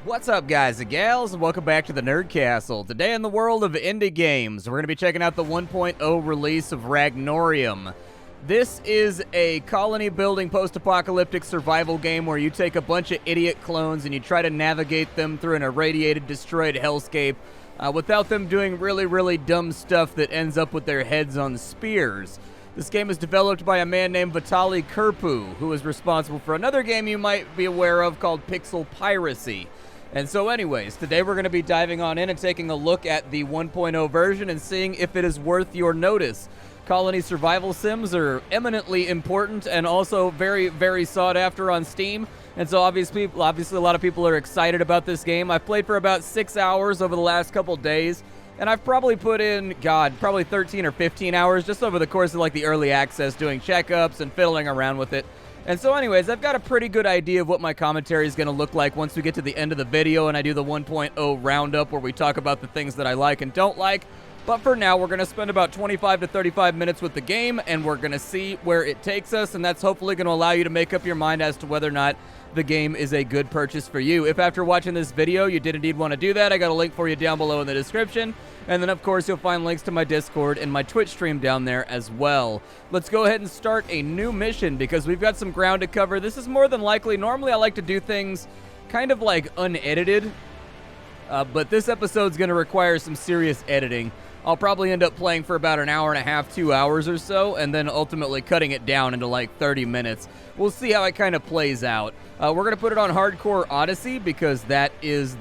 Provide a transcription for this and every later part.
What's up, guys and gals, and welcome back to the Nerd Castle. Today in the world of indie games, we're going to be checking out the 1.0 release of Ragnorium. This is a colony-building post-apocalyptic survival game where you take a bunch of idiot clones and you try to navigate them through an irradiated, destroyed hellscape without them doing really dumb stuff that ends up with their heads on spears. This game is developed by a man named Vitaly Kurpu, who is responsible for another game you might be aware of called Pixel Piracy. And so anyways, today we're going to be diving on in and taking a look at the 1.0 version and seeing if it is worth your notice. Colony survival sims are eminently important and also very sought after on Steam. And so obviously a lot of people are excited about this game. I've played for about 6 hours over the last couple days. And I've probably put in, probably 13 or 15 hours just over the course of like the early access, doing checkups and fiddling around with it. And so anyways, I've got a pretty good idea of what my commentary is going to look like once we get to the end of the video and I do the 1.0 roundup where we talk about the things that I like and don't like. But for now, we're going to spend about 25 to 35 minutes with the game, and we're going to see where it takes us, and that's hopefully going to allow you to make up your mind as to whether or not the game is a good purchase for you. If after watching this video you did indeed want to do that, I got a link for you down below in the description. And then, of course, you'll find links to my Discord and my Twitch stream down there as well. Let's go ahead and start a new mission because we've got some ground to cover. This is more than likely, normally I like to do things kind of like unedited, but this episode's going to require some serious editing. I'll probably end up playing for about an hour and a half, 2 hours or so, and then ultimately cutting it down into like 30 minutes. We'll see how it kind of plays out. We're going to put it on Hardcore Odyssey because this is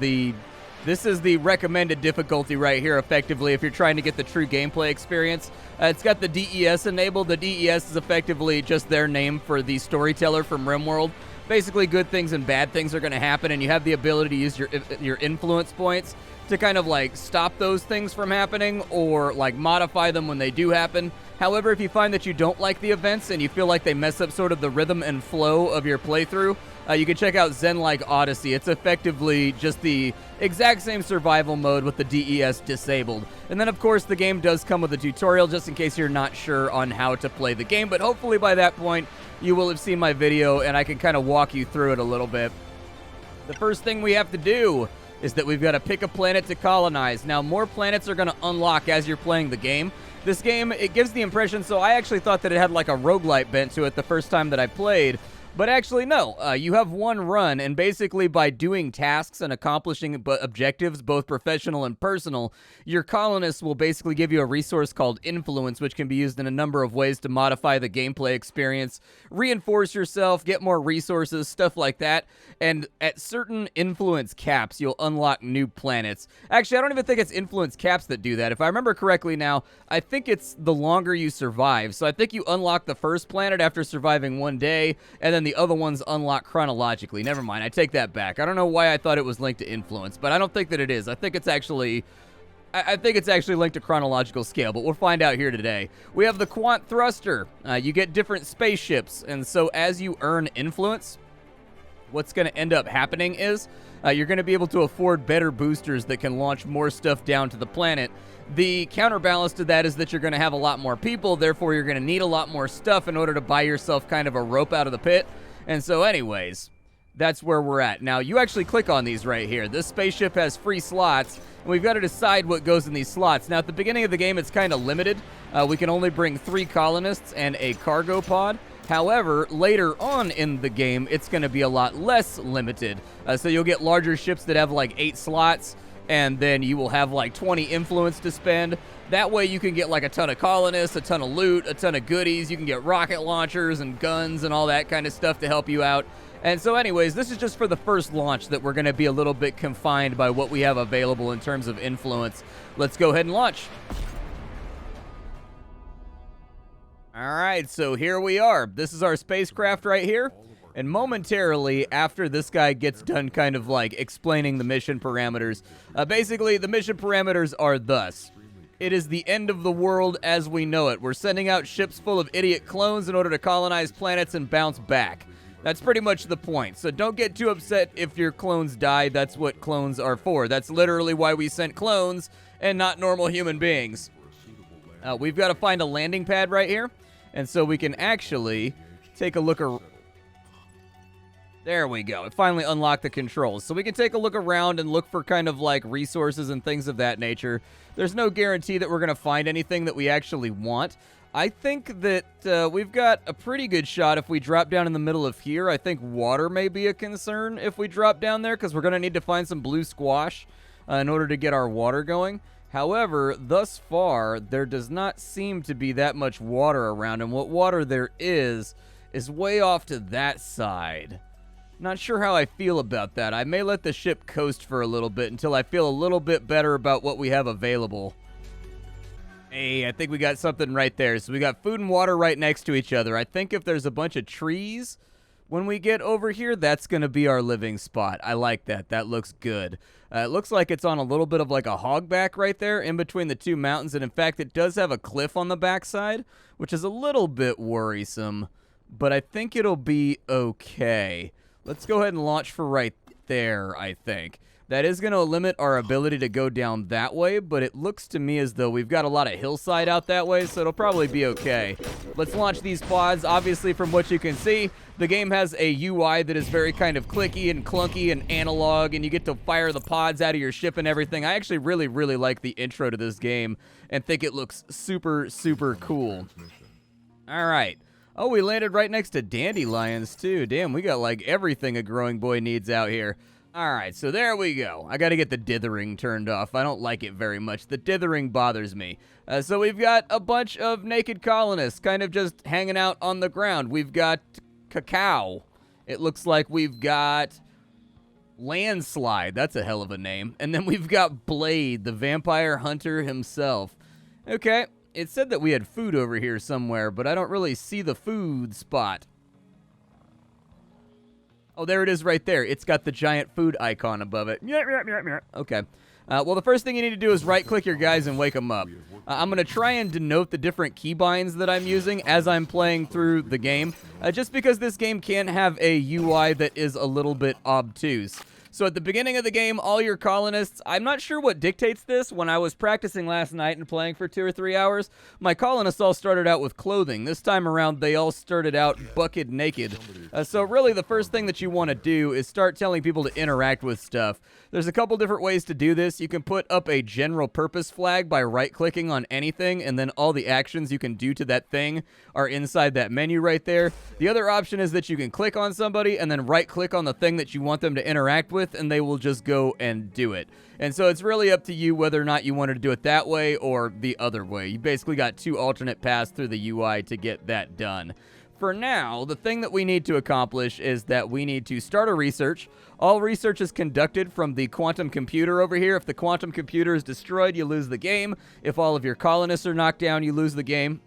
the recommended difficulty right here, effectively, if you're trying to get the true gameplay experience. It's got the DES enabled. The DES is effectively just their name for the storyteller from RimWorld. Basically, good things and bad things are going to happen, and you have the ability to use your influence points to kind of like stop those things from happening or like modify them when they do happen. However, if you find that you don't like the events and you feel like they mess up sort of the rhythm and flow of your playthrough, you can check out Zen-like Odyssey. It's effectively just the exact same survival mode with the DES disabled. And then, of course, the game does come with a tutorial just in case you're not sure on how to play the game. But hopefully by that point, you will have seen my video and I can kind of walk you through it a little bit. The first thing we have to do is that we've got to pick a planet to colonize. Now, more planets are going to unlock as you're playing the game. This game, it gives the impression, so I actually thought that it had like a roguelite bent to it the first time that I played. But actually, no. You have one run, and basically by doing tasks and accomplishing objectives, both professional and personal, your colonists will basically give you a resource called influence, which can be used in a number of ways to modify the gameplay experience, reinforce yourself, get more resources, stuff like that. And at certain influence caps, you'll unlock new planets. Actually, I don't even think it's influence caps that do that. If I remember correctly now, I think it's the longer you survive. So I think you unlock the first planet after surviving 1 day, and then the other ones unlock chronologically. Never mind, I take that back. I don't know why I thought it was linked to influence, but I don't think that it is. I think it's actually linked to chronological scale, but we'll find out here today. We have the Quant Thruster. You get different spaceships, and so as you earn influence, what's going to end up happening is you're going to be able to afford better boosters that can launch more stuff down to the planet. The counterbalance to that is that you're going to have a lot more people, therefore you're going to need a lot more stuff in order to buy yourself kind of a rope out of the pit. And so anyways, that's where we're at. Now, you actually click on these right here. This spaceship has free slots, and we've got to decide what goes in these slots. Now, at the beginning of the game, it's kind of limited. We can only bring 3 colonists and a cargo pod. However, later on in the game, it's going to be a lot less limited. So you'll get larger ships that have like 8 slots, and then you will have like 20 influence to spend. That way you can get like a ton of colonists, a ton of loot, a ton of goodies. You can get rocket launchers and guns and all that kind of stuff to help you out. And so anyways, this is just for the first launch that we're going to be a little bit confined by what we have available in terms of influence. Let's go ahead and launch. All right, so here we are. This is our spacecraft right here. And momentarily, after this guy gets done kind of like explaining the mission parameters, basically the mission parameters are thus. It is the end of the world as we know it. We're sending out ships full of idiot clones in order to colonize planets and bounce back. That's pretty much the point. So don't get too upset if your clones die. That's what clones are for. That's literally why we sent clones and not normal human beings. We've got to find a landing pad right here. And so we can actually take a look around. There we go. It finally unlocked the controls. So we can take a look around and look for kind of like resources and things of that nature. There's no guarantee that we're going to find anything that we actually want. I think that we've got a pretty good shot if we drop down in the middle of here. I think water may be a concern if we drop down there because we're going to need to find some blue squash in order to get our water going. However, thus far, there does not seem to be that much water around, and what water there is way off to that side. Not sure how I feel about that. I may let the ship coast for a little bit until I feel a little bit better about what we have available. Hey, I think we got something right there. So we got food and water right next to each other. I think if there's a bunch of trees when we get over here, that's going to be our living spot. I like that. That looks good. It looks like it's on a little bit of like a hogback right there in between the two mountains. And in fact, it does have a cliff on the backside, which is a little bit worrisome. But I think it'll be okay. Let's go ahead and launch for right there, I think. That is going to limit our ability to go down that way, but it looks to me as though we've got a lot of hillside out that way, so it'll probably be okay. Let's launch these pods. Obviously, from what you can see, the game has a UI that is very kind of clicky and clunky and analog, and you get to fire the pods out of your ship and everything. I actually really, really like the intro to this game and think it looks super, super cool. All right. Oh, we landed right next to dandelions, too. Damn, we got, like, everything a growing boy needs out here. All right, so there we go. I got to get the dithering turned off. I don't like it very much. The dithering bothers me. So we've got a bunch of naked colonists kind of just hanging out on the ground. We've got cacao. It looks like we've got landslide. That's a hell of a name. And then we've got Blade, the vampire hunter himself. Okay. It said that we had food over here somewhere, but I don't really see the food spot. Oh, there it is right there. It's got the giant food icon above it. Okay. Well, the first thing you need to do is right-click your guys and wake them up. I'm going to try and denote the different keybinds that I'm using as I'm playing through the game, just because this game can have a UI that is a little bit obtuse. So at the beginning of the game, all your colonists, I'm not sure what dictates this. When I was practicing last night and playing for 2 or 3 hours, my colonists all started out with clothing. This time around, they all started out bucket naked. So really, the first thing that you want to do is start telling people to interact with stuff. There's a couple different ways to do this. You can put up a general purpose flag by right-clicking on anything, and then all the actions you can do to that thing are inside that menu right there. The other option is that you can click on somebody and then right-click on the thing that you want them to interact with, and they will just go and do it. And so it's really up to you whether or not you wanted to do it that way or the other way. You basically got 2 alternate paths through the UI to get that done. For now, the thing that we need to accomplish is that we need to start a research. All research is conducted from the quantum computer over here. If the quantum computer is destroyed, you lose the game. If all of your colonists are knocked down, you lose the game.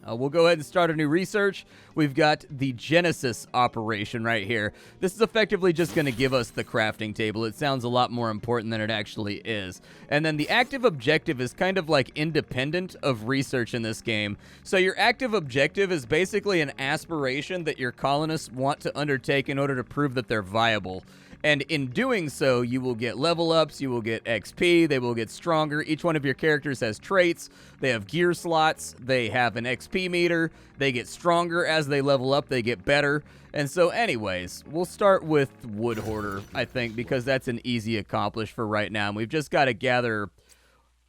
We'll go ahead and start a new research. We've got the Genesis operation right here. This is effectively just going to give us the crafting table. It sounds a lot more important than it actually is. And then the active objective is kind of like independent of research in this game. So your active objective is basically an aspiration that your colonists want to undertake in order to prove that they're viable. And in doing so, you will get level ups, you will get XP, they will get stronger. Each one of your characters has traits, they have gear slots, they have an XP meter, they get stronger as they level up, they get better. And so anyways, we'll start with Wood Hoarder, I think, because that's an easy accomplish for right now. And we've just got to gather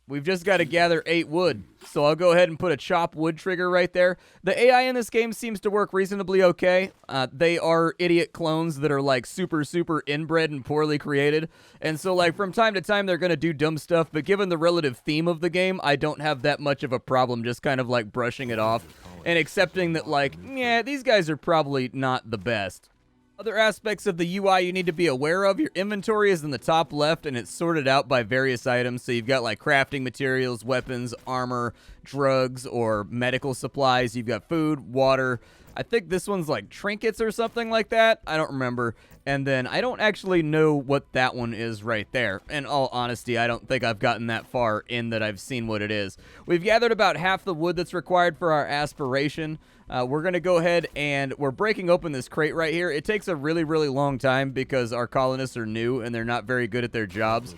8 wood. So I'll go ahead and put a chop wood trigger right there. The AI in this game seems to work reasonably okay. They are idiot clones that are like super, super inbred and poorly created. And so like from time to time, they're going to do dumb stuff. But given the relative theme of the game, I don't have that much of a problem just kind of like brushing it off and accepting that like, yeah, these guys are probably not the best. Other aspects of the UI you need to be aware of. Your inventory is in the top left, and it's sorted out by various items. So you've got like crafting materials, weapons, armor, drugs, or medical supplies. You've got food, water. I think this one's like trinkets or something like that. I don't remember. And then I don't actually know what that one is right there. In all honesty, I don't think I've gotten that far in that I've seen what it is. We've gathered about half the wood that's required for our aspiration. We're going to go ahead and we're breaking open this crate right here. It takes a really, really long time because our colonists are new and they're not very good at their jobs.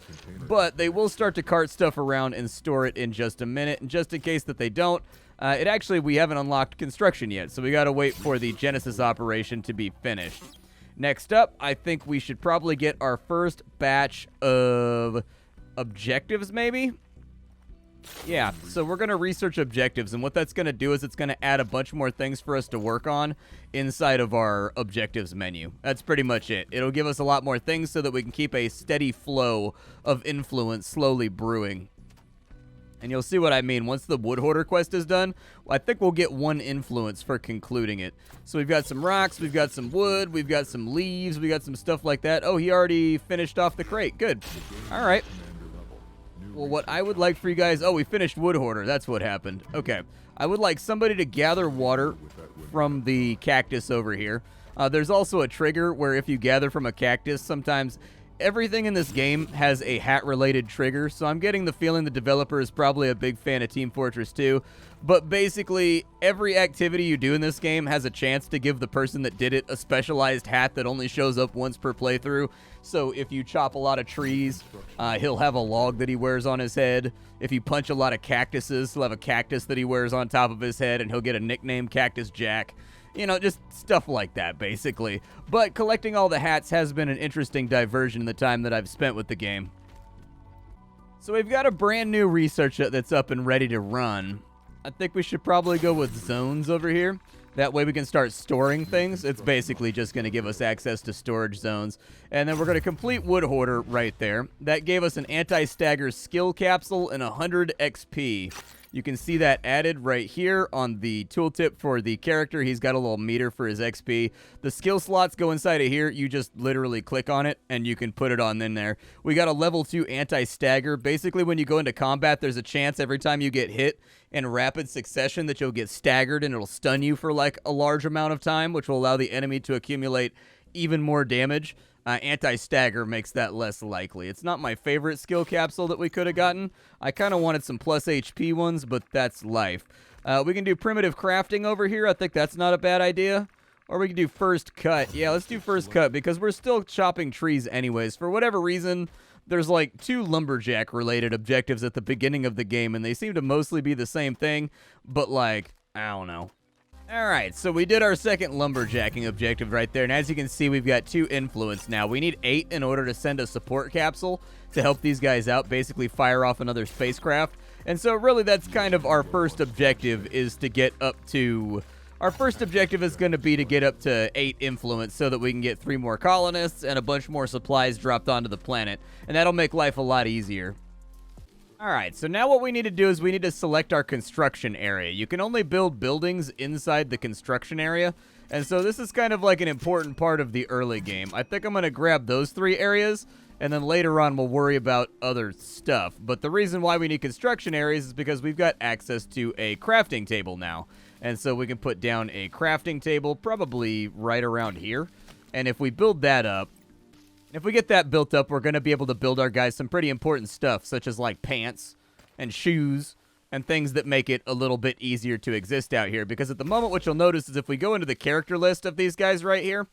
But they will start to cart stuff around and store it in just a minute. And just in case that they don't, we haven't unlocked construction yet. So we got to wait for the Genesis operation to be finished. Next up, I think we should probably get our first batch of objectives, maybe? Yeah, so we're going to research objectives, and what that's going to do is it's going to add a bunch more things for us to work on inside of our objectives menu. That's pretty much it. It'll give us a lot more things so that we can keep a steady flow of influence slowly brewing. And you'll see what I mean. Once the Wood Hoarder quest is done, I think we'll get 1 influence for concluding it. So we've got some rocks, we've got some wood, we've got some leaves, we got some stuff like that. Oh, he already finished off the crate. Good. All right. Well, what I would like for you guys... Oh, we finished Wood Hoarder. That's what happened. Okay. I would like somebody to gather water from the cactus over here. There's also a trigger where if you gather from a cactus, sometimes everything in this game has a hat-related trigger, so I'm getting the feeling the developer is probably a big fan of Team Fortress 2. But basically, every activity you do in this game has a chance to give the person that did it a specialized hat that only shows up once per playthrough. So if you chop a lot of trees, he'll have a log that he wears on his head. If you punch a lot of cactuses, he'll have a cactus that he wears on top of his head, and he'll get a nickname, Cactus Jack. You know, just stuff like that, basically. But collecting all the hats has been an interesting diversion in the time that I've spent with the game. So we've got a brand new research that's up and ready to run. I think we should probably go with zones over here. That way we can start storing things. It's basically just going to give us access to storage zones. And then we're going to complete Wood Hoarder right there. That gave us an anti-stagger skill capsule and 100 XP. You can see that added right here on the tooltip for the character. He's got a little meter for his XP. The skill slots go inside of here. You just literally click on it, and you can put it on in there. We got a level 2 anti-stagger. Basically, when you go into combat, there's a chance every time you get hit in rapid succession that you'll get staggered, and it'll stun you for like a large amount of time, which will allow the enemy to accumulate even more damage. Anti-stagger makes that less likely. It's not my favorite skill capsule that we could have gotten. I kind of wanted some plus HP ones, but that's life. We can do primitive crafting over here. I think that's not a bad idea. Or we can do first cut. Yeah, let's do first cut because we're still chopping trees anyways. For whatever reason, there's like 2 lumberjack-related objectives at the beginning of the game, and they seem to mostly be the same thing, but like, I don't know. Alright, so we did our second lumberjacking objective right there, and as you can see, we've got 2 influence now. We need 8 in order to send a support capsule to help these guys out, basically fire off another spacecraft. And so really that's kind of our first objective is to get up to... Our first objective is going to be to get up to 8 influence so that we can get 3 more colonists and a bunch more supplies dropped onto the planet. And that'll make life a lot easier. Alright, so now what we need to do is we need to select our construction area. You can only build buildings inside the construction area, and so this is kind of like an important part of the early game. I think I'm going to grab those 3 areas, and then later on we'll worry about other stuff. But the reason why we need construction areas is because we've got access to a crafting table now. And so we can put down a crafting table probably right around here. And if we build that up, if we get that built up, we're going to be able to build our guys some pretty important stuff, such as like pants and shoes and things that make it a little bit easier to exist out here. Because at the moment, what you'll notice is if we go into the character list of these guys right here,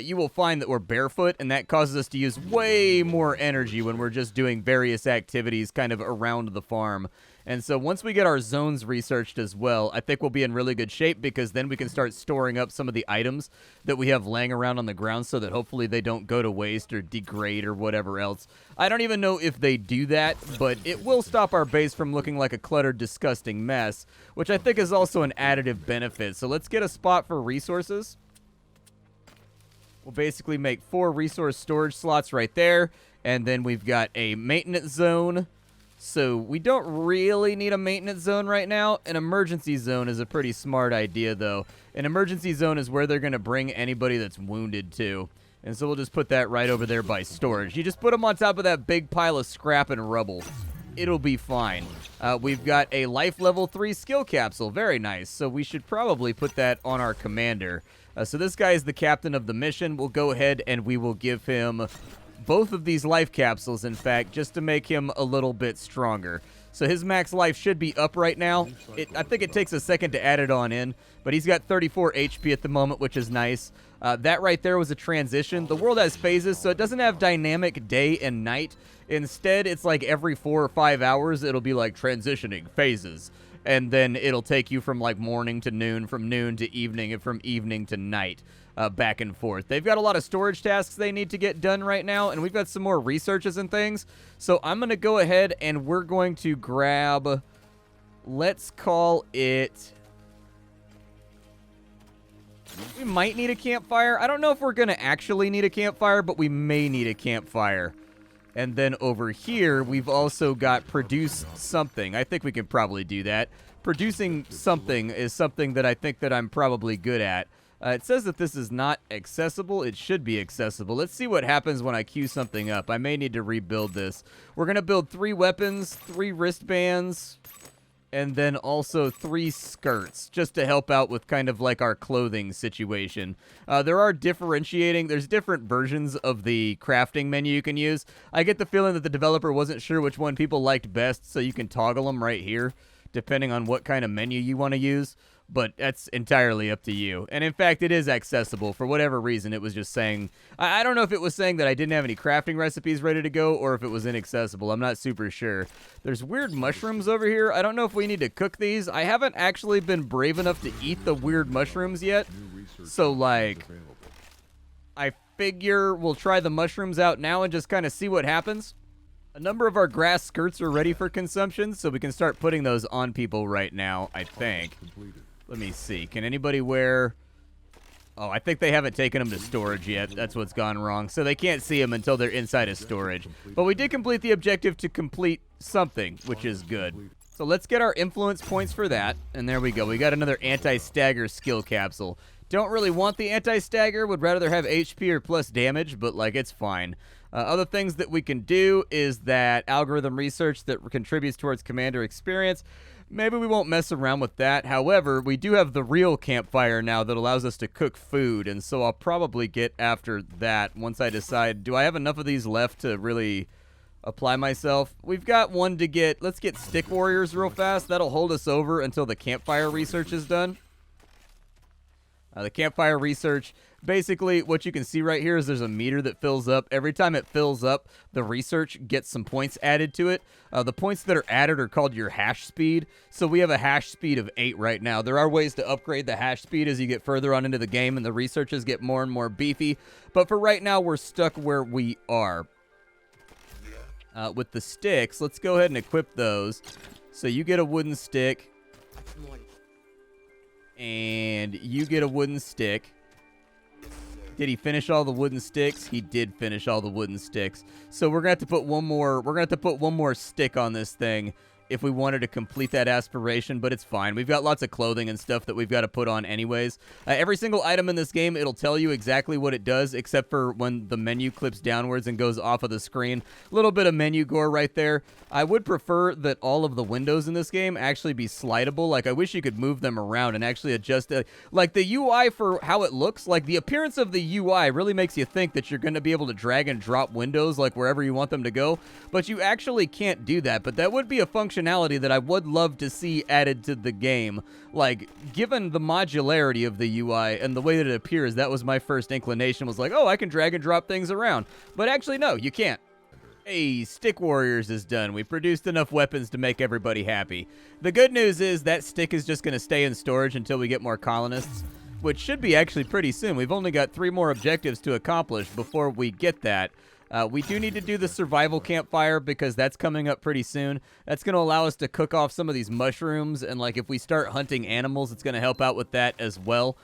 you will find that we're barefoot, and that causes us to use way more energy when we're just doing various activities kind of around the farm. And so once we get our zones researched as well, I think we'll be in really good shape because then we can start storing up some of the items that we have laying around on the ground so that hopefully they don't go to waste or degrade or whatever else. I don't even know if they do that, but it will stop our base from looking like a cluttered, disgusting mess, which I think is also an additive benefit. So let's get a spot for resources. We'll basically make 4 resource storage slots right there, and then we've got a maintenance zone. So we don't really need a maintenance zone right now. An emergency zone is a pretty smart idea, though. An emergency zone is where they're going to bring anybody that's wounded to. And so we'll just put that right over there by storage. You just put them on top of that big pile of scrap and rubble. It'll be fine. We've got a life level 3 skill capsule. Very nice. So we should probably put that on our commander. So this guy is the captain of the mission. We'll go ahead and we will give him both of these life capsules, in fact, just to make him a little bit stronger. So his max life should be up right now. I think it takes a second to add it on in, but he's got 34 HP at the moment, which is nice. That right there was a transition. The world has phases, so it doesn't have dynamic day and night. Instead, it's like every 4 or 5 hours, it'll be like transitioning phases. and then it'll take you from like morning to noon, from noon to evening, and from evening to night, back and forth. They've got a lot of storage tasks they need to get done right now, and we've got some more researches and things. So I'm going to go ahead and we're going to grab, let's call it, we might need a campfire. I don't know if we're going to actually need a campfire, but we may need a campfire. And then over here, we've also got produce something. I think we can probably do that. Producing something is something that I think that I'm probably good at. It says that this is not accessible. It should be accessible. Let's see what happens when I queue something up. I may need to rebuild this. We're going to build 3 weapons, 3 wristbands, and then also 3 skirts, just to help out with kind of like our clothing situation. There are there's different versions of the crafting menu you can use. I get the feeling that the developer wasn't sure which one people liked best, so you can toggle them right here, depending on what kind of menu you want to use. But that's entirely up to you. And in fact, it is accessible. For whatever reason, it was just saying, I don't know if it was saying that I didn't have any crafting recipes ready to go, or if it was inaccessible. I'm not super sure. There's weird mushrooms over here. I don't know if we need to cook these. I haven't actually been brave enough to eat the weird mushrooms yet. So, like, I figure we'll try the mushrooms out now and just kind of see what happens. A number of our grass skirts are ready for consumption, so we can start putting those on people right now, I think. Let me see. Can anybody wear... Oh, I think they haven't taken them to storage yet. That's what's gone wrong. So they can't see them until they're inside of storage. But we did complete the objective to complete something, which is good. So let's get our influence points for that. And there we go. We got another anti-stagger skill capsule. Don't really want the anti-stagger. Would rather have HP or plus damage, but, like, it's fine. Other things that we can do is that algorithm research that contributes towards commander experience. Maybe we won't mess around with that. However, we do have the real campfire now that allows us to cook food, and so I'll probably get after that once I decide, do I have enough of these left to really apply myself? We've got one to get. Let's get stick warriors real fast. That'll hold us over until the campfire research is done. The campfire research, basically what you can see right here is there's a meter that fills up. Every time it fills up, the research gets some points added to it. The points that are added are called your hash speed. So we have a hash speed of 8 right now. There are ways to upgrade the hash speed as you get further on into the game and the researches get more and more beefy. But for right now, we're stuck where we are. With the sticks, let's go ahead and equip those. So you get a wooden stick. And you get a wooden stick. Did he finish all the wooden sticks? He did finish all the wooden sticks. So we're gonna have to put one more stick on this thing if we wanted to complete that aspiration, but it's fine. We've got lots of clothing and stuff that we've got to put on anyways. Every single item in this game, it'll tell you exactly what it does, except for when the menu clips downwards and goes off of the screen. A little bit of menu gore right there. I would prefer that all of the windows in this game actually be slidable. Like, I wish you could move them around and actually adjust it. Like, the UI for how it looks, like, the appearance of the UI really makes you think that you're going to be able to drag and drop windows, like, wherever you want them to go. But you actually can't do that. But that would be a functionality that I would love to see added to the game. Like, given the modularity of the UI and the way that it appears, that was my first inclination, was like, oh, I can drag and drop things around. But actually, no, you can't. Hey, Stick Warriors is done. We produced enough weapons to make everybody happy. The good news is that stick is just going to stay in storage until we get more colonists, which should be actually pretty soon. We've only got 3 more objectives to accomplish before we get that. We do need to do the survival campfire because that's coming up pretty soon. That's going to allow us to cook off some of these mushrooms, and like if we start hunting animals, it's going to help out with that as well.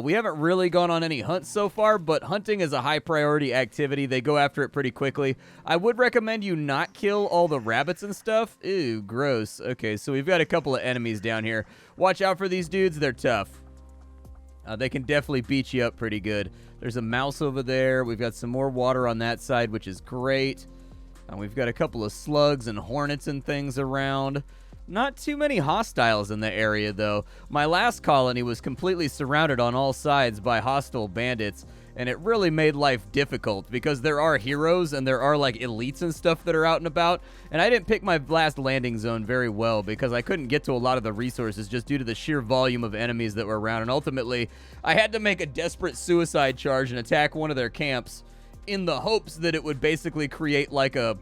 We haven't really gone on any hunts so far, but hunting is a high priority activity. They go after it pretty quickly. I would recommend you not kill all the rabbits and stuff. Ew, gross. Okay, so we've got a couple of enemies down here. Watch out for these dudes. They're tough. They can definitely beat you up pretty good. There's a mouse over there. We've got some more water on that side, which is great. We've got a couple of slugs and hornets and things around. Not too many hostiles in the area, though. My last colony was completely surrounded on all sides by hostile bandits, and it really made life difficult because there are heroes and there are, like, elites and stuff that are out and about, and I didn't pick my last landing zone very well because I couldn't get to a lot of the resources just due to the sheer volume of enemies that were around, and ultimately, I had to make a desperate suicide charge and attack one of their camps in the hopes that it would basically create, like a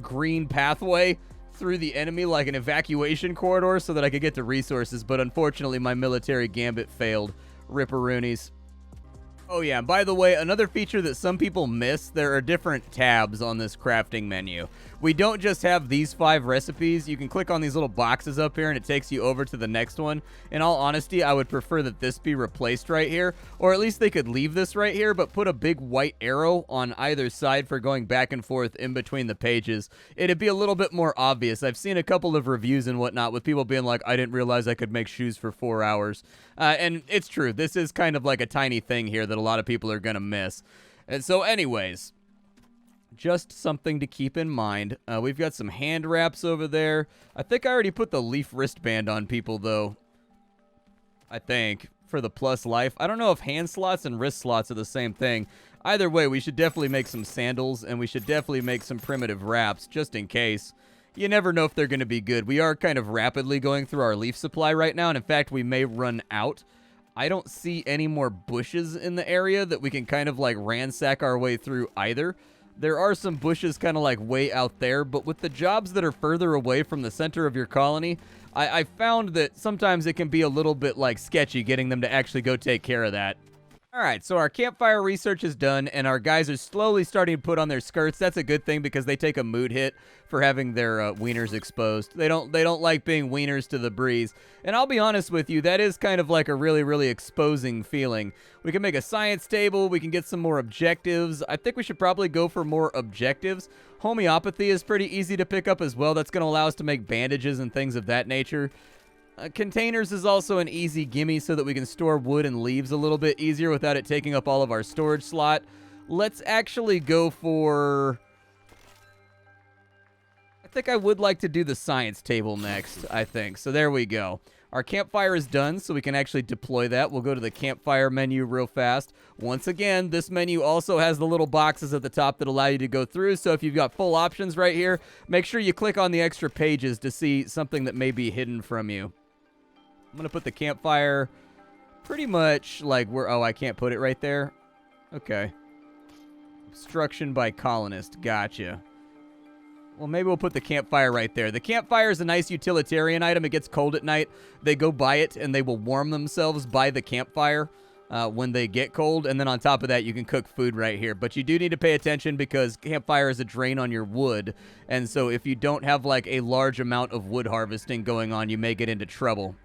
green pathway through the enemy like an evacuation corridor so that I could get to resources, but unfortunately my military gambit failed. Ripperoonies. Oh yeah, and by the way, another feature that some people miss, there are different tabs on this crafting menu. We don't just have these 5 recipes. You can click on these little boxes up here and it takes you over to the next one. In all honesty, I would prefer that this be replaced right here, or at least they could leave this right here, but put a big white arrow on either side for going back and forth in between the pages. It'd be a little bit more obvious. I've seen a couple of reviews and whatnot with people being like, I didn't realize I could make shoes for 4 hours. And it's true. This is kind of like a tiny thing here that a lot of people are going to miss. And so anyways, just something to keep in mind. We've got some hand wraps over there. I think I already put the leaf wristband on people, though. I think, for the plus life. I don't know if hand slots and wrist slots are the same thing. Either way, we should definitely make some sandals, and we should definitely make some primitive wraps, just in case. You never know if they're going to be good. We are kind of rapidly going through our leaf supply right now, and in fact, we may run out. I don't see any more bushes in the area that we can kind of like ransack our way through either. There are some bushes kind of like way out there, but with the jobs that are further away from the center of your colony, I found that sometimes it can be a little bit like sketchy getting them to actually go take care of that. Alright, so our campfire research is done, and our guys are slowly starting to put on their skirts. That's a good thing because they take a mood hit for having their wieners exposed. They don't like being wieners to the breeze. And I'll be honest with you, that is kind of like a really, really exposing feeling. We can make a science table, we can get some more objectives. I think we should probably go for more objectives. Homeopathy is pretty easy to pick up as well. That's going to allow us to make bandages and things of that nature. Containers is also an easy gimme so that we can store wood and leaves a little bit easier without it taking up all of our storage slot. Let's actually go for... I think I would like to do the science table next, I think. So there we go. Our campfire is done, so we can actually deploy that. We'll go to the campfire menu real fast. Once again, this menu also has the little boxes at the top that allow you to go through. So if you've got full options right here, make sure you click on the extra pages to see something that may be hidden from you. I'm going to put the campfire pretty much like where... Oh, I can't put it right there? Okay. Obstruction by colonist. Gotcha. Well, maybe we'll put the campfire right there. The campfire is a nice utilitarian item. It gets cold at night. They go by it, and they will warm themselves by the campfire when they get cold. And then on top of that, you can cook food right here. But you do need to pay attention because campfire is a drain on your wood. And so if you don't have, like, a large amount of wood harvesting going on, you may get into trouble.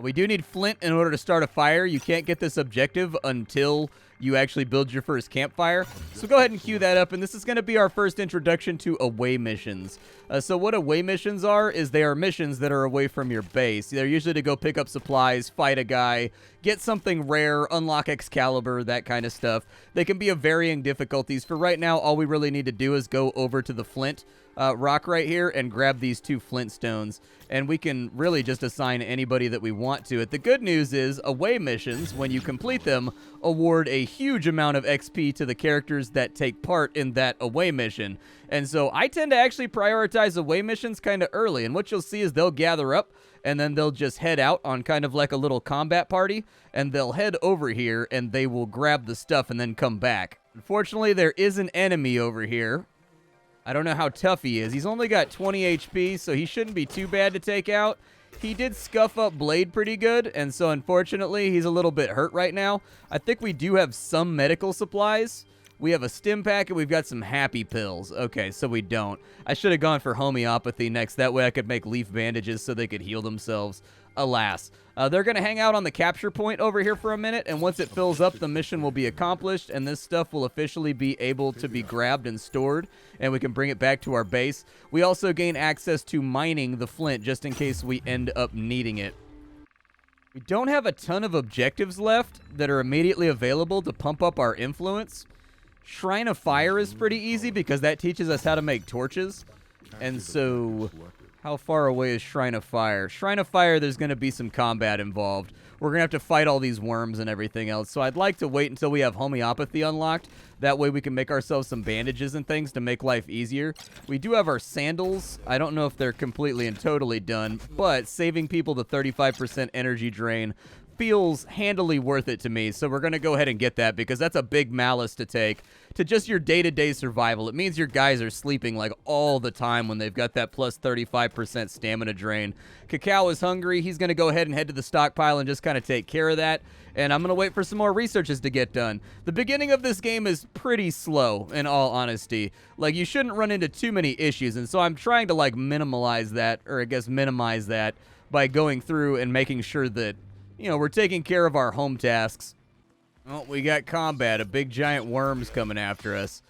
We do need flint in order to start a fire. You can't get this objective until you actually build your first campfire. So go ahead and queue that up, and this is going to be our first introduction to away missions. So what away missions are is they are missions that are away from your base. They're usually to go pick up supplies, fight a guy, get something rare, unlock Excalibur, that kind of stuff. They can be of varying difficulties. For right now, all we really need to do is go over to the flint rock right here and grab these 2 flint stones, and we can really just assign anybody that we want to it. The good news is away missions, when you complete them, award a huge amount of XP to the characters that take part in that away mission. And so I tend to actually prioritize away missions kind of early, and what you'll see is they'll gather up and then they'll just head out on kind of like a little combat party, and they'll head over here and they will grab the stuff and then come back. Unfortunately, there is an enemy over here. I don't know how tough he is. He's only got 20 HP, so he shouldn't be too bad to take out. He did scuff up Blade pretty good, and so unfortunately, he's a little bit hurt right now. I think we do have some medical supplies. We have a stim pack, and we've got some happy pills. Okay, so we don't. I should have gone for homeopathy next. That way I could make leaf bandages so they could heal themselves. Alas. They're going to hang out on the capture point over here for a minute, and once it fills up, the mission will be accomplished, and this stuff will officially be able to be grabbed and stored, and we can bring it back to our base. We also gain access to mining the flint, just in case we end up needing it. We don't have a ton of objectives left that are immediately available to pump up our influence. Shrine of Fire is pretty easy because that teaches us how to make torches, and so... How far away is Shrine of Fire? Shrine of Fire, there's going to be some combat involved. We're going to have to fight all these worms and everything else. So I'd like to wait until we have homeopathy unlocked. That way we can make ourselves some bandages and things to make life easier. We do have our sandals. I don't know if they're completely and totally done, but saving people the 35% energy drain feels handily worth it to me, so we're going to go ahead and get that because that's a big malice to take to just your day-to-day survival. It means your guys are sleeping like all the time when they've got that plus 35% stamina drain. Cacao is hungry. He's going to go ahead and head to the stockpile and just kind of take care of that, and I'm going to wait for some more researches to get done. The beginning of this game is pretty slow, in all honesty. Like, you shouldn't run into too many issues, and so I'm trying to, like, minimize that by going through and making sure that, you know, we're taking care of our home tasks. Oh, we got combat. A big giant worm's coming after us.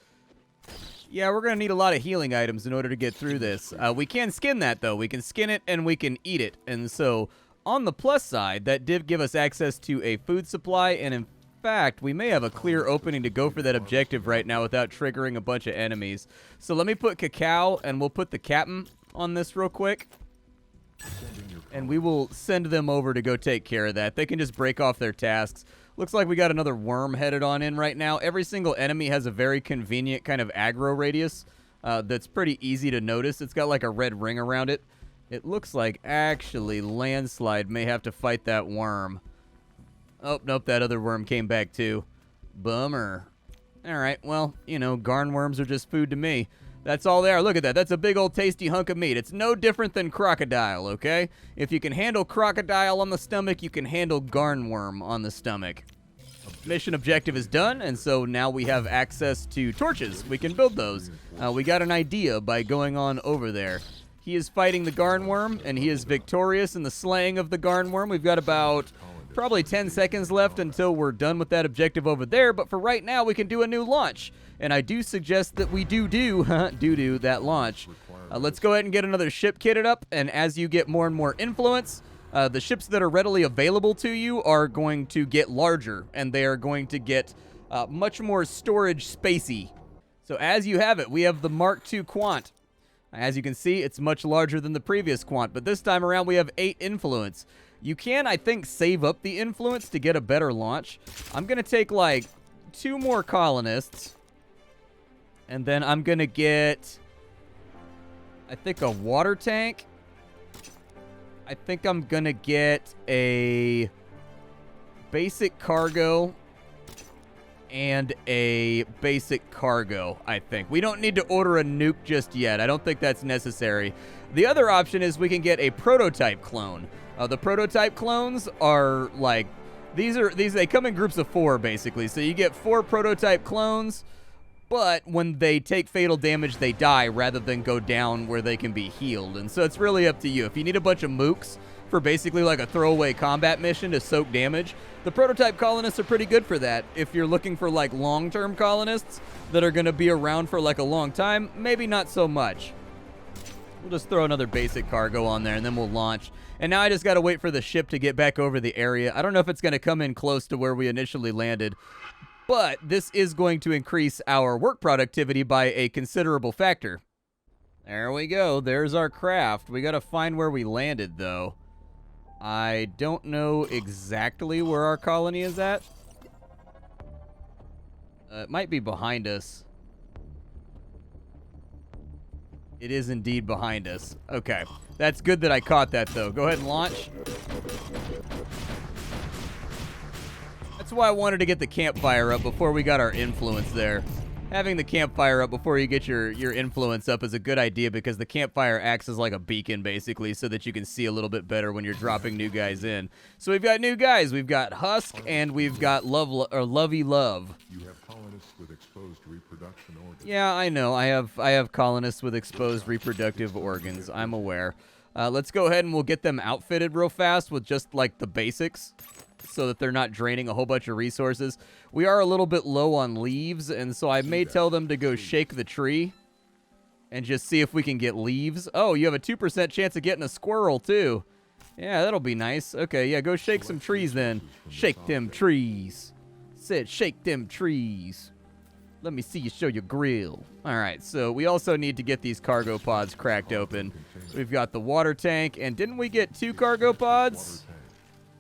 Yeah, we're going to need a lot of healing items in order to get through this. We can skin that, though. We can skin it and we can eat it. And so, on the plus side, that did give us access to a food supply. And in fact, we may have a clear opening to go for that objective right now without triggering a bunch of enemies. So let me put Cacao, and we'll put the captain on this real quick. And we will send them over to go take care of that. They can just break off their tasks. Looks like we got another worm headed on in right now. Every single enemy has a very convenient kind of aggro radius that's pretty easy to notice. It's got like a red ring around it. It looks like actually Landslide may have to fight that worm. Oh, nope, that other worm came back too. Bummer. All right, well, you know, garn worms are just food to me. That's all they are. Look at that. That's a big old tasty hunk of meat. It's no different than crocodile, okay? If you can handle crocodile on the stomach, you can handle garn worm on the stomach. Mission objective is done, and so now we have access to torches. We can build those. We got an idea by going on over there. He is fighting the garn worm, and he is victorious in the slaying of the garn worm. We've got about probably 10 seconds left until we're done with that objective over there, but for right now, we can do a new launch. And I do suggest that we do that launch. Let's go ahead and get another ship kitted up, and as you get more and more influence, the ships that are readily available to you are going to get larger, and they are going to get much more storage spacey. So as you have it, we have the Mark II Quant. As you can see, it's much larger than the previous Quant, but this time around we have 8 influence. You can, I think, save up the influence to get a better launch. I'm going to take, like, 2 more colonists. And then I'm going to get, I think, a water tank. I think I'm going to get a basic cargo and a basic cargo, I think. We don't need to order a nuke just yet. I don't think that's necessary. The other option is we can get a prototype clone. The prototype clones are, like, they come in groups of 4, basically. So you get 4 prototype clones. But when they take fatal damage, they die rather than go down where they can be healed. And so it's really up to you. If you need a bunch of mooks for basically like a throwaway combat mission to soak damage, the prototype colonists are pretty good for that. If you're looking for like long-term colonists that are going to be around for like a long time, maybe not so much. We'll just throw another basic cargo on there and then we'll launch. And now I just got to wait for the ship to get back over the area. I don't know if it's going to come in close to where we initially landed. But this is going to increase our work productivity by a considerable factor. There we go. There's our craft. We got to find where we landed, though. I don't know exactly where our colony is at. It might be behind us. It is indeed behind us. Okay. That's good that I caught that, though. Go ahead and launch. That's why I wanted to get the campfire up before we got our influence there. Having the campfire up before you get your influence up is a good idea because the campfire acts as like a beacon, basically, so that you can see a little bit better when you're dropping new guys in. So we've got new guys. We've got Husk and we've got Lovey Love. You have colonists with exposed reproduction organs. Yeah, I know. I have colonists with exposed reproductive organs. I'm aware. Let's go ahead and we'll get them outfitted real fast with just like the basics, so that they're not draining a whole bunch of resources. We are a little bit low on leaves, and so I may tell them to go shake the tree and just see if we can get leaves. Oh, you have a 2% chance of getting a squirrel, too. Yeah, that'll be nice. Okay, yeah, go shake some trees then. Shake them trees. Said shake them trees. Let me see you show your grill. All right, so we also need to get these cargo pods cracked open. We've got the water tank, and didn't we get 2 cargo pods?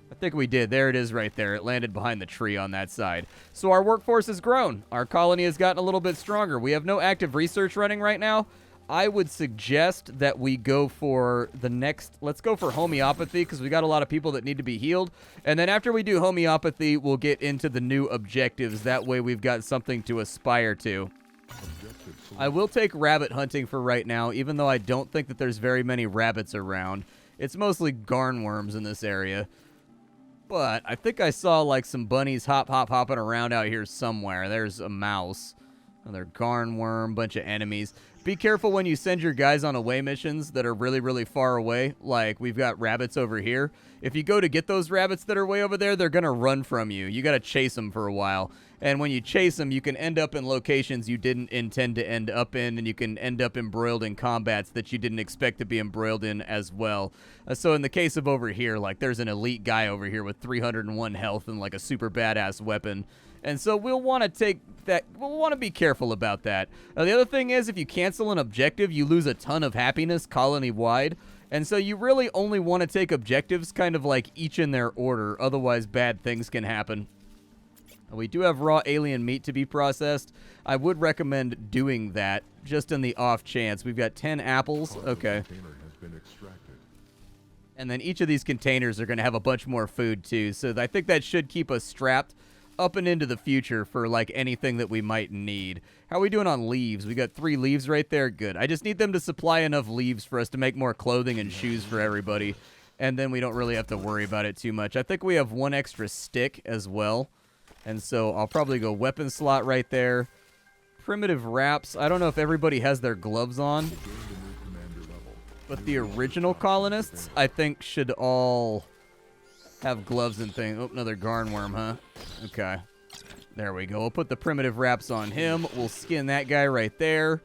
I think we did. There it is right there. It landed behind the tree on that side. So our workforce has grown. Our colony has gotten a little bit stronger. We have no active research running right now. I would suggest that we go for the next, let's go for homeopathy, because we got a lot of people that need to be healed. And then after we do homeopathy, we'll get into the new objectives. That way we've got something to aspire to. I will take rabbit hunting for right now, even though I don't think that there's very many rabbits around. It's mostly garnworms in this area. But I think I saw like some bunnies hopping around out here somewhere. There's a mouse. Another garnworm, bunch of enemies. Be careful when you send your guys on away missions that are really, really far away. Like, we've got rabbits over here. If you go to get those rabbits that are way over there, they're going to run from you. You got to chase them for a while. And when you chase them, you can end up in locations you didn't intend to end up in, and you can end up embroiled in combats that you didn't expect to be embroiled in as well. So in the case of over here, like, there's an elite guy over here with 301 health and, like, a super badass weapon. And so we'll want to take that, we'll want to be careful about that. Now, the other thing is, if you cancel an objective, you lose a ton of happiness colony-wide. And so you really only want to take objectives kind of like each in their order, otherwise bad things can happen. We do have raw alien meat to be processed. I would recommend doing that, just in the off chance. We've got 10 apples. Okay. And then each of these containers are going to have a bunch more food, too. So I think that should keep us strapped up and into the future for, like, anything that we might need. How are we doing on leaves? We got 3 leaves right there. Good. I just need them to supply enough leaves for us to make more clothing and shoes for everybody. And then we don't really have to worry about it too much. I think we have 1 extra stick as well. And so I'll probably go weapon slot right there. Primitive wraps. I don't know if everybody has their gloves on. But the original colonists, I think, should all have gloves and things. Oh, another garnworm, huh? Okay. There we go. We'll put the primitive wraps on him. We'll skin that guy right there.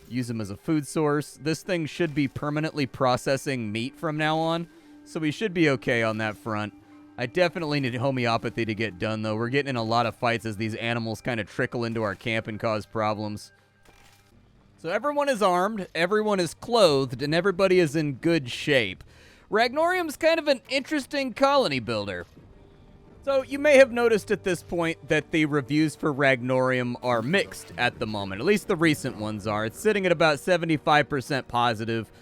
Use him as a food source. This thing should be permanently processing meat from now on. So we should be okay on that front. I definitely need homeopathy to get done, though. We're getting in a lot of fights as these animals kind of trickle into our camp and cause problems. So everyone is armed, everyone is clothed, and everybody is in good shape. Ragnorium's kind of an interesting colony builder. So you may have noticed at this point that the reviews for Ragnorium are mixed at the moment. At least the recent ones are. It's sitting at about 75% positive.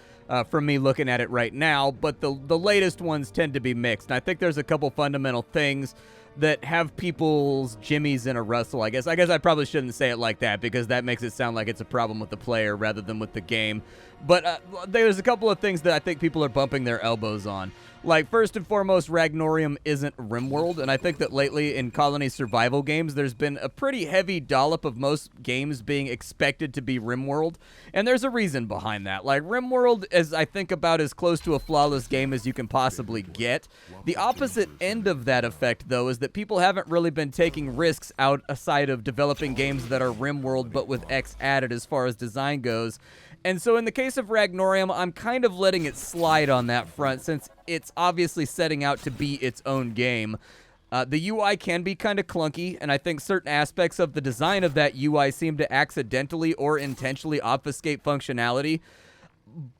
From me looking at it right now, but the latest ones tend to be mixed. And I think there's a couple fundamental things that have people's jimmies in a rustle, I guess. I probably shouldn't say it like that, because that makes it sound like it's a problem with the player rather than with the game. But there's a couple of things that I think people are bumping their elbows on. Like, first and foremost, Ragnorium isn't RimWorld, and I think that lately in colony survival games, there's been a pretty heavy dollop of most games being expected to be RimWorld, and there's a reason behind that. Like, RimWorld is, I think, about as close to a flawless game as you can possibly get. The opposite end of that effect, though, is that people haven't really been taking risks outside of developing games that are RimWorld, but with X added as far as design goes. And so in the case of Ragnorium, I'm kind of letting it slide on that front, since it's obviously setting out to be its own game. The UI can be kind of clunky, and I think certain aspects of the design of that UI seem to accidentally or intentionally obfuscate functionality.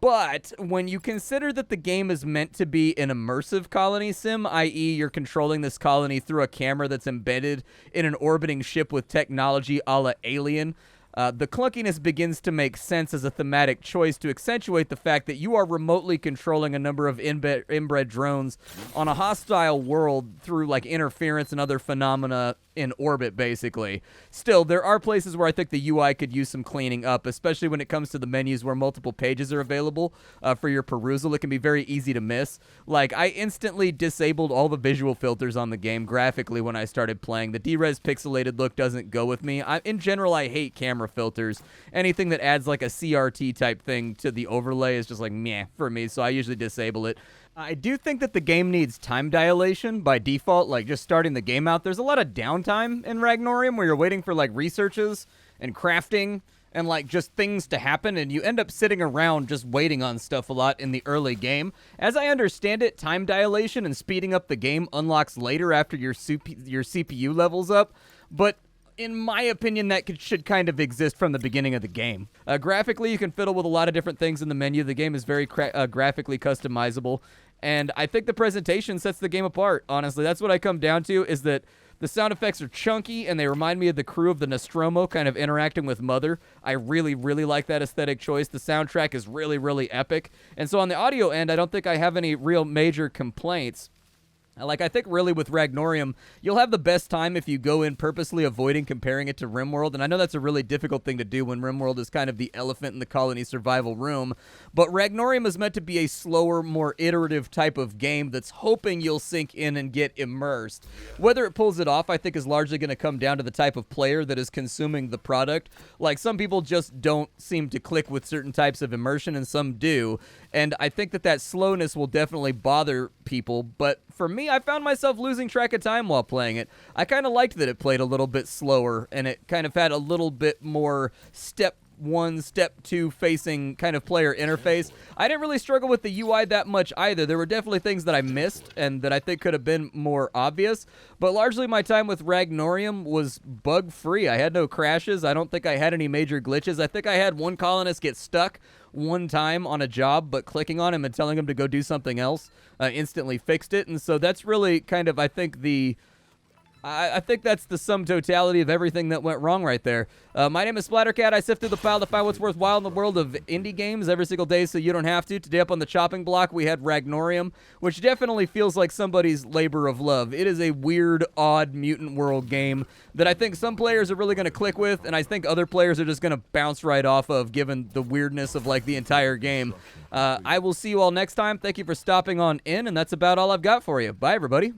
But when you consider that the game is meant to be an immersive colony sim, i.e. you're controlling this colony through a camera that's embedded in an orbiting ship with technology a la Alien, the clunkiness begins to make sense as a thematic choice to accentuate the fact that you are remotely controlling a number of inbred drones on a hostile world through, like, interference and other phenomena in orbit, basically. Still, there are places where I think the UI could use some cleaning up, especially when it comes to the menus where multiple pages are available for your perusal. It can be very easy to miss. Like, I instantly disabled all the visual filters on the game graphically when I started playing. The D-Res pixelated look doesn't go with me. In general, I hate camera filters. Anything that adds, like, a CRT type thing to the overlay is just like, meh, for me, so I usually disable it. I do think that the game needs time dilation by default, like just starting the game out. There's a lot of downtime in Ragnorium where you're waiting for, like, researches and crafting and, like, just things to happen, and you end up sitting around just waiting on stuff a lot in the early game. As I understand it, time dilation and speeding up the game unlocks later after your CPU levels up, but in my opinion, that should kind of exist from the beginning of the game. Graphically, you can fiddle with a lot of different things in the menu. The game is very graphically customizable, and I think the presentation sets the game apart, honestly. That's what I come down to, is that The sound effects are chunky, and they remind me of the crew of the Nostromo kind of interacting with Mother. I really, really like that aesthetic choice. The soundtrack is really, really epic. And so on the audio end, I don't think I have any real major complaints. Like, I think really with Ragnorium, you'll have the best time if you go in purposely avoiding comparing it to RimWorld, and I know that's a really difficult thing to do when RimWorld is kind of the elephant in the colony survival room, but Ragnorium is meant to be a slower, more iterative type of game that's hoping you'll sink in and get immersed. Whether it pulls it off, I think, is largely going to come down to the type of player that is consuming the product. Like, some people just don't seem to click with certain types of immersion, and some do, and I think that slowness will definitely bother people, but for me, I found myself losing track of time while playing it. I kind of liked that it played a little bit slower, and it kind of had a little bit more step 1, step 2 facing kind of player interface. I didn't really struggle with the UI that much either. There were definitely things that I missed and that I think could have been more obvious, but largely my time with Ragnorium was bug-free. I had no crashes. I don't think I had any major glitches. I think I had one colonist get stuck one time on a job, but clicking on him and telling him to go do something else instantly fixed it. And so that's really kind of, I think, I think that's the sum totality of everything that went wrong right there. My name is Splattercat. I sift through the pile to find what's worthwhile in the world of indie games every single day so you don't have to. Today up on the chopping block, we had Ragnorium, which definitely feels like somebody's labor of love. It is a weird, odd mutant world game that I think some players are really going to click with, and I think other players are just going to bounce right off of, given the weirdness of, like, the entire game. I will see you all next time. Thank you for stopping on in, and that's about all I've got for you. Bye, everybody.